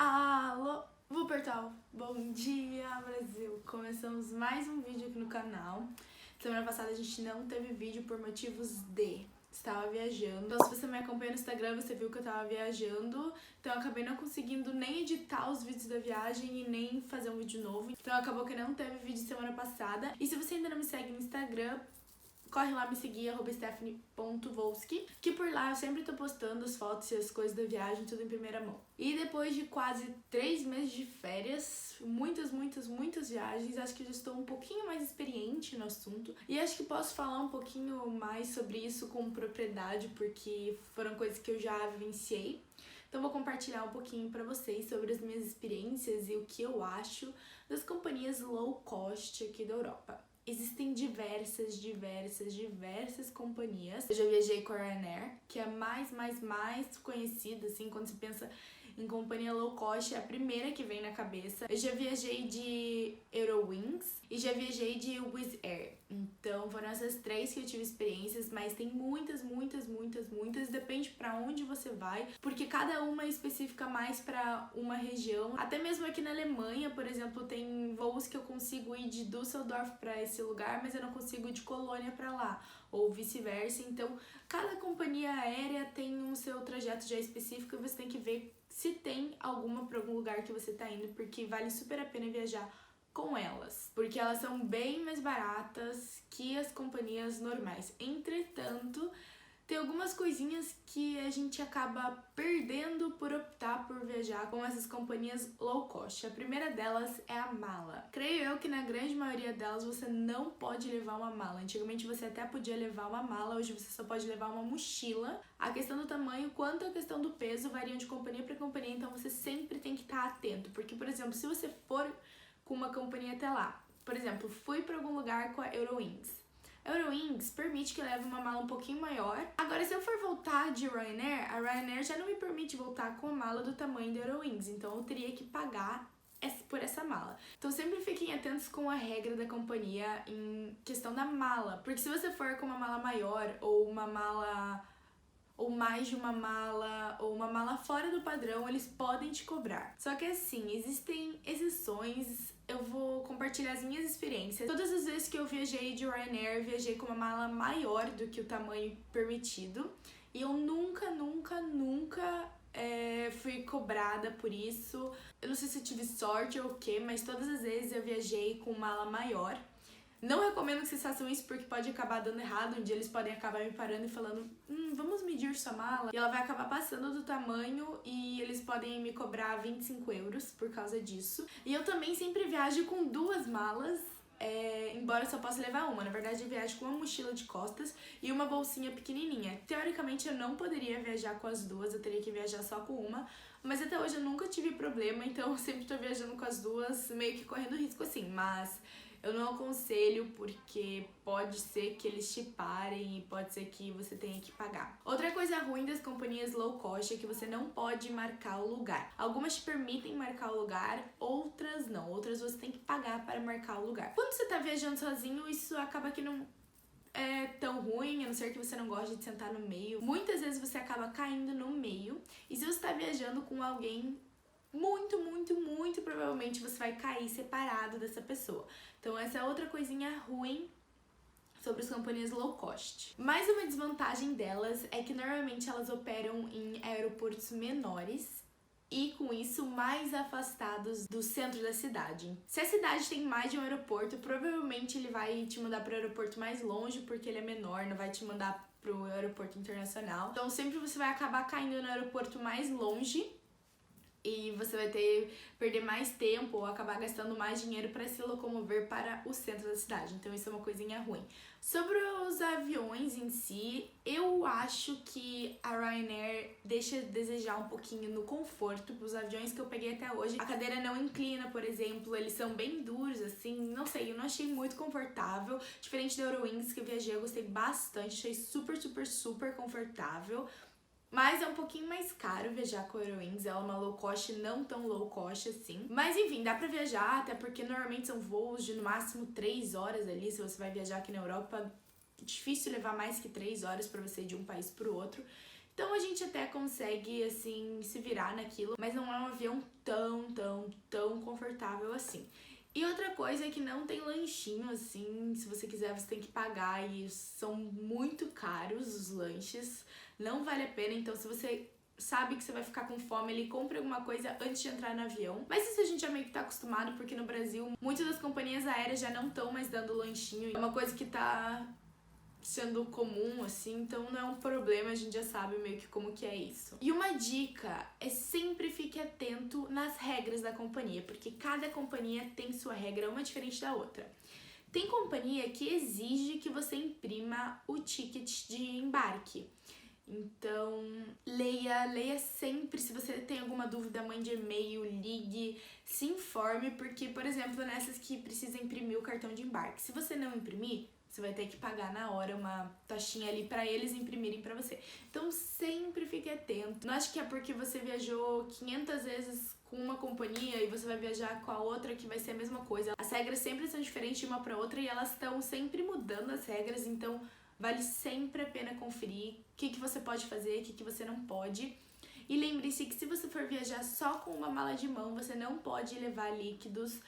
Alô, Wuppertal! Bom dia, Brasil! Começamos mais um vídeo aqui no canal. Semana passada a gente não teve vídeo por motivos de... estava viajando. Então se você me acompanha no Instagram, você viu que eu tava viajando. Então eu acabei não conseguindo nem editar os vídeos da viagem e nem fazer um vídeo novo. Então acabou que não teve vídeo semana passada. E se você ainda não me segue no Instagram, corre lá me seguir, @stephanie.volski, que por lá eu sempre tô postando as fotos e as coisas da viagem, tudo em primeira mão. E depois de quase 3 meses de férias, muitas viagens, acho que já estou um pouquinho mais experiente no assunto. E acho que posso falar um pouquinho mais sobre isso com propriedade, porque foram coisas que eu já vivenciei. Então vou compartilhar um pouquinho pra vocês sobre as minhas experiências e o que eu acho das companhias low cost aqui da Europa. Existem diversas companhias. Eu já viajei com a Ryanair, que é a mais conhecida, assim, quando se pensa em companhia low cost, é a primeira que vem na cabeça. Eu já viajei de Eurowings e já viajei de Wizz Air. Então foram essas 3 que eu tive experiências, mas tem muitas, depende pra onde você vai, porque cada uma é específica mais pra uma região. Até mesmo aqui na Alemanha, por exemplo, tem voos que eu consigo ir de Düsseldorf pra esse lugar, mas eu não consigo ir de Colônia pra lá, ou vice-versa. Então, cada companhia aérea tem o seu trajeto já específico e você tem que ver se tem alguma pra algum lugar que você tá indo, porque vale super a pena viajar com elas, porque elas são bem mais baratas que as companhias normais. Entretanto, tem algumas coisinhas que a gente acaba perdendo por optar por viajar com essas companhias low cost. A primeira delas é a mala. Creio eu que na grande maioria delas você não pode levar uma mala. Antigamente você até podia levar uma mala, hoje você só pode levar uma mochila. A questão do tamanho quanto a questão do peso variam de companhia para companhia, então você sempre tem que estar atento. Porque, por exemplo, se você for com uma companhia até lá, por exemplo, fui para algum lugar com a Eurowings. A Eurowings permite que eu leve uma mala um pouquinho maior. Agora, se eu for voltar de Ryanair, a Ryanair já não me permite voltar com a mala do tamanho da Eurowings, então eu teria que pagar por essa mala. Então sempre fiquem atentos com a regra da companhia em questão da mala, porque se você for com uma mala maior ou uma mala ou mais de uma mala, ou uma mala fora do padrão, eles podem te cobrar. Só que assim, existem exceções, eu vou compartilhar as minhas experiências. Todas as vezes que eu viajei de Ryanair, eu viajei com uma mala maior do que o tamanho permitido, e eu nunca fui cobrada por isso. Eu não sei se eu tive sorte ou o que, mas todas as vezes eu viajei com mala maior. Não recomendo que vocês façam isso porque pode acabar dando errado. Um dia eles podem acabar me parando e falando vamos medir sua mala. E ela vai acabar passando do tamanho e eles podem me cobrar 25 euros por causa disso. E eu também sempre viajo com 2 malas, embora eu só possa levar uma. Na verdade, eu viajo com uma mochila de costas e uma bolsinha pequenininha. Teoricamente, eu não poderia viajar com as 2, eu teria que viajar só com uma. Mas até hoje eu nunca tive problema, então eu sempre tô viajando com as 2, meio que correndo risco assim. Mas eu não aconselho porque pode ser que eles te parem e pode ser que você tenha que pagar. Outra coisa ruim das companhias low cost é que você não pode marcar o lugar. Algumas te permitem marcar o lugar, outras não. Outras você tem que pagar para marcar o lugar. Quando você tá viajando sozinho, isso acaba que não é tão ruim, a não ser que você não goste de sentar no meio. Muitas vezes você acaba caindo no meio. E se você tá viajando com alguém, muito provavelmente você vai cair separado dessa pessoa. Então essa é outra coisinha ruim sobre as companhias low cost. Mais uma desvantagem delas é que normalmente elas operam em aeroportos menores e com isso mais afastados do centro da cidade. Se a cidade tem mais de um aeroporto, provavelmente ele vai te mandar para o aeroporto mais longe porque ele é menor, não vai te mandar para o aeroporto internacional. Então sempre você vai acabar caindo no aeroporto mais longe e você vai perder mais tempo ou acabar gastando mais dinheiro para se locomover para o centro da cidade. Então isso é uma coisinha ruim. Sobre os aviões em si, eu acho que a Ryanair deixa a desejar um pouquinho no conforto. Os aviões que eu peguei até hoje, a cadeira não inclina, por exemplo, eles são bem duros, assim, não sei, eu não achei muito confortável. Diferente da Eurowings que eu viajei, eu gostei bastante, achei super confortável. Mas é um pouquinho mais caro viajar com a Eurowings, ela é uma low cost, não tão low cost assim. Mas enfim, dá pra viajar, até porque normalmente são voos de no máximo 3 horas ali, se você vai viajar aqui na Europa, é difícil levar mais que 3 horas pra você ir de um país pro outro. Então a gente até consegue, assim, se virar naquilo, mas não é um avião tão confortável assim. E outra coisa é que não tem lanchinho, assim, se você quiser você tem que pagar e são muito caros os lanches, não vale a pena, então se você sabe que você vai ficar com fome ali, compre alguma coisa antes de entrar no avião. Mas isso a gente já meio que tá acostumado, porque no Brasil muitas das companhias aéreas já não estão mais dando lanchinho, é uma coisa que tá sendo comum, assim, então não é um problema, a gente já sabe meio que como que é isso. E uma dica é sempre fique atento nas regras da companhia, porque cada companhia tem sua regra, uma diferente da outra. Tem companhia que exige que você imprima o ticket de embarque. Então, leia sempre, se você tem alguma dúvida, mande e-mail, ligue, se informe, porque, por exemplo, nessas que precisa imprimir o cartão de embarque, se você não imprimir, você vai ter que pagar na hora uma taxinha ali pra eles imprimirem pra você. Então sempre fique atento. Não acho que é porque você viajou 500 vezes com uma companhia e você vai viajar com a outra que vai ser a mesma coisa. As regras sempre são diferentes de uma pra outra e elas estão sempre mudando as regras, então vale sempre a pena conferir o que você pode fazer, o que você não pode. E lembre-se que se você for viajar só com uma mala de mão, você não pode levar líquidos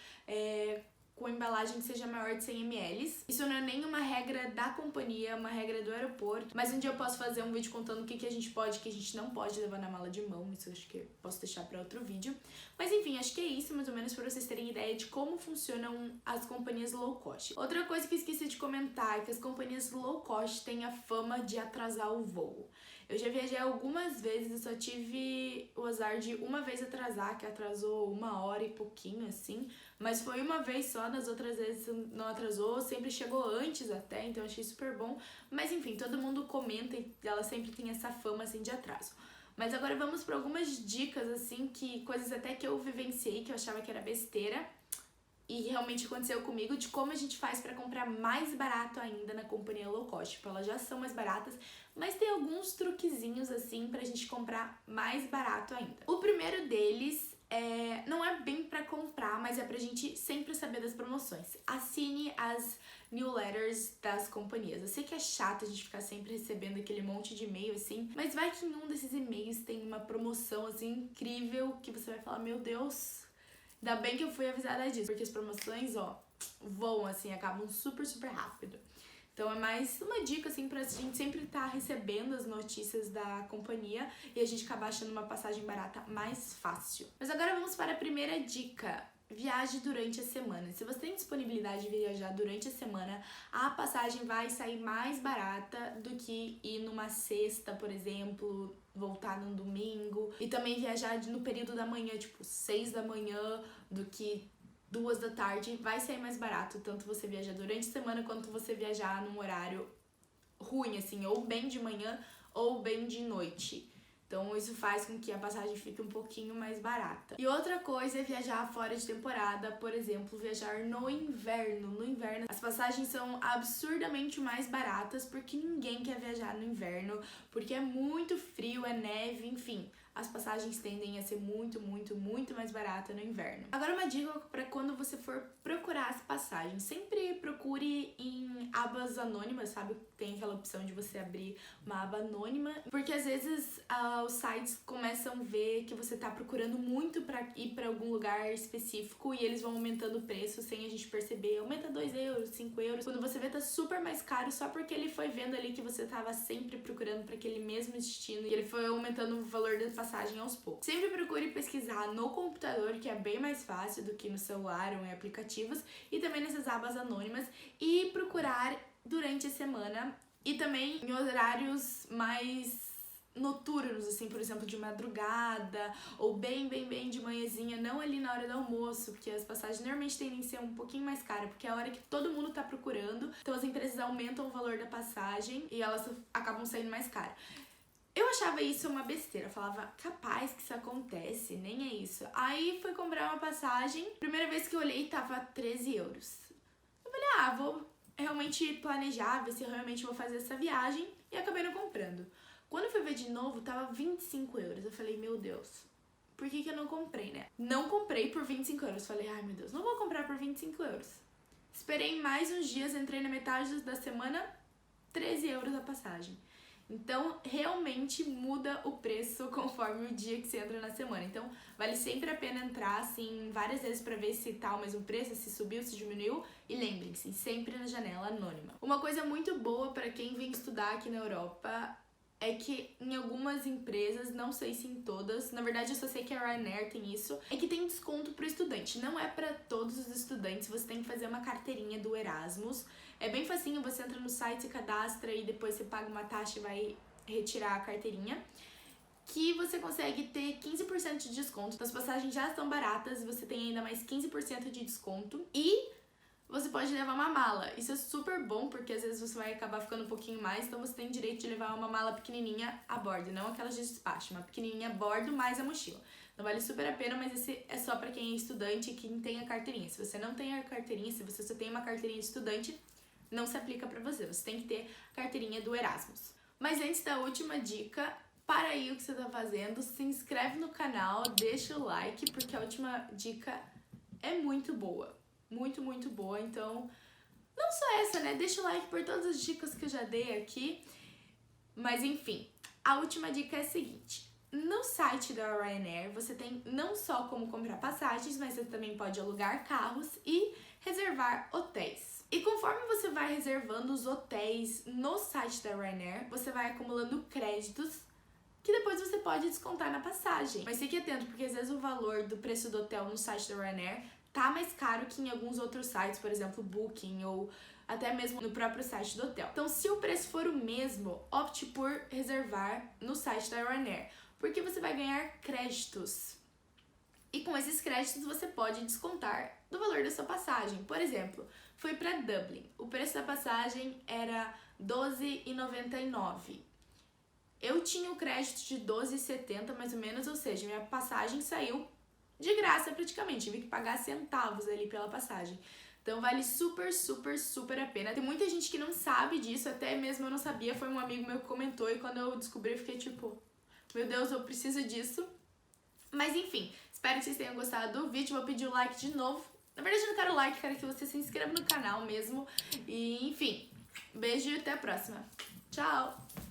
com embalagem que seja maior de 100 ml. Isso não é nenhuma regra da companhia, é uma regra do aeroporto. Mas um dia eu posso fazer um vídeo contando o que a gente pode e o que a gente não pode levar na mala de mão. Isso eu acho que eu posso deixar para outro vídeo. Mas enfim, acho que é isso mais ou menos para vocês terem ideia de como funcionam as companhias low cost. Outra coisa que eu esqueci de comentar é que as companhias low cost têm a fama de atrasar o voo. Eu já viajei algumas vezes, eu só tive o azar de uma vez atrasar, que atrasou 1 hora e pouquinho, assim. Mas foi uma vez só, nas outras vezes não atrasou, sempre chegou antes até, então achei super bom. Mas enfim, todo mundo comenta e ela sempre tem essa fama, assim, de atraso. Mas agora vamos para algumas dicas, assim, coisas até que eu vivenciei, que eu achava que era besteira. E realmente aconteceu comigo, de como a gente faz para comprar mais barato ainda na companhia low cost. Tipo, elas já são mais baratas, mas tem alguns truquezinhos assim pra gente comprar mais barato ainda. O primeiro deles não é bem pra comprar, mas é pra gente sempre saber das promoções. Assine as newsletters das companhias. Eu sei que é chato a gente ficar sempre recebendo aquele monte de e-mail assim, mas vai que em um desses e-mails tem uma promoção assim incrível que você vai falar, meu Deus, ainda bem que eu fui avisada disso, porque as promoções, voam assim, acabam super rápido. Então é mais uma dica assim pra gente sempre estar recebendo as notícias da companhia e a gente acabar achando uma passagem barata mais fácil. Mas agora vamos para a primeira dica. Viaje durante a semana. Se você tem disponibilidade de viajar durante a semana, a passagem vai sair mais barata do que ir numa sexta, por exemplo, voltar num domingo. E também viajar no período da manhã, tipo 6 da manhã, do que 2 da tarde. Vai sair mais barato, tanto você viajar durante a semana quanto você viajar num horário ruim, assim, ou bem de manhã ou bem de noite. Então isso faz com que a passagem fique um pouquinho mais barata. E outra coisa é viajar fora de temporada, por exemplo, viajar no inverno. No inverno as passagens são absurdamente mais baratas porque ninguém quer viajar no inverno, porque é muito frio, é neve, enfim. As passagens tendem a ser muito mais barata no inverno. Agora uma dica para quando você for procurar as passagens. Sempre procure em abas anônimas, sabe? Tem aquela opção de você abrir uma aba anônima, porque às vezes os sites começam a ver que você tá procurando muito para ir para algum lugar específico e eles vão aumentando o preço sem a gente perceber. Aumenta 2 euros, 5 euros. Quando você vê, tá super mais caro só porque ele foi vendo ali que você tava sempre procurando para aquele mesmo destino e ele foi aumentando o valor da passagem aos poucos. Sempre procure pesquisar no computador, que é bem mais fácil do que no celular ou em aplicativos, e também nessas abas anônimas, e procurar durante a semana e também em horários mais noturnos, assim, por exemplo, de madrugada ou bem de manhãzinha, não ali na hora do almoço, porque as passagens normalmente tendem a ser um pouquinho mais caras, porque é a hora que todo mundo tá procurando, então as empresas aumentam o valor da passagem e elas acabam saindo mais caras. Eu achava isso uma besteira, eu falava, capaz que isso acontece, nem é isso. Aí fui comprar uma passagem, primeira vez que eu olhei tava 13 euros. Eu falei, vou realmente planejar, ver se eu realmente vou fazer essa viagem, e acabei não comprando. Quando eu fui ver de novo, tava 25 euros. Eu falei, meu Deus, por que eu não comprei, né? Não comprei por 25 euros. Falei, ai meu Deus, não vou comprar por 25 euros. Esperei mais uns dias, entrei na metade da semana, 13 euros a passagem. Então, realmente muda o preço conforme o dia que você entra na semana. Então, vale sempre a pena entrar, assim, várias vezes pra ver se tá o mesmo preço, se subiu, se diminuiu. E lembrem-se, sempre na janela anônima. Uma coisa muito boa pra quem vem estudar aqui na Europa é que em algumas empresas, não sei se em todas, na verdade eu só sei que a Ryanair tem isso, é que tem desconto pro estudante. Não é pra todos os estudantes, você tem que fazer uma carteirinha do Erasmus. É bem facinho, você entra no site, se cadastra e depois você paga uma taxa e vai retirar a carteirinha, que você consegue ter 15% de desconto. Então as passagens já estão baratas, você tem ainda mais 15% de desconto e você pode levar uma mala. Isso é super bom, porque às vezes você vai acabar ficando um pouquinho mais, então você tem direito de levar uma mala pequenininha a bordo, não aquelas de despacho, uma pequenininha a bordo mais a mochila. Então vale super a pena, mas esse é só pra quem é estudante e quem tem a carteirinha. Se você não tem a carteirinha, se você só tem uma carteirinha de estudante, não se aplica pra você. Você tem que ter carteirinha do Erasmus. Mas antes da última dica, para aí o que você tá fazendo, se inscreve no canal, deixa o like, porque a última dica é muito boa. Muito, muito boa. Então, não só essa, né? Deixa o like por todas as dicas que eu já dei aqui. Mas enfim, a última dica é a seguinte. No site da Ryanair, você tem não só como comprar passagens, mas você também pode alugar carros e reservar hotéis. E conforme você vai reservando os hotéis no site da Ryanair, você vai acumulando créditos que depois você pode descontar na passagem. Mas fique atento, porque às vezes o valor do preço do hotel no site da Ryanair tá mais caro que em alguns outros sites, por exemplo, Booking ou até mesmo no próprio site do hotel. Então, se o preço for o mesmo, opte por reservar no site da Ryanair, porque você vai ganhar créditos. E com esses créditos você pode descontar do valor da sua passagem. Por exemplo, fui para Dublin. O preço da passagem era $12,99. Eu tinha o crédito de $12,70 mais ou menos, ou seja, minha passagem saiu de graça praticamente, tive que pagar centavos ali pela passagem. Então vale super, super, super a pena. Tem muita gente que não sabe disso, até mesmo eu não sabia, foi um amigo meu que comentou e quando eu descobri eu fiquei tipo, meu Deus, eu preciso disso. Mas enfim, espero que vocês tenham gostado do vídeo, vou pedir o like de novo. Na verdade eu não quero like, quero que você se inscreva no canal mesmo. E enfim, beijo e até a próxima. Tchau!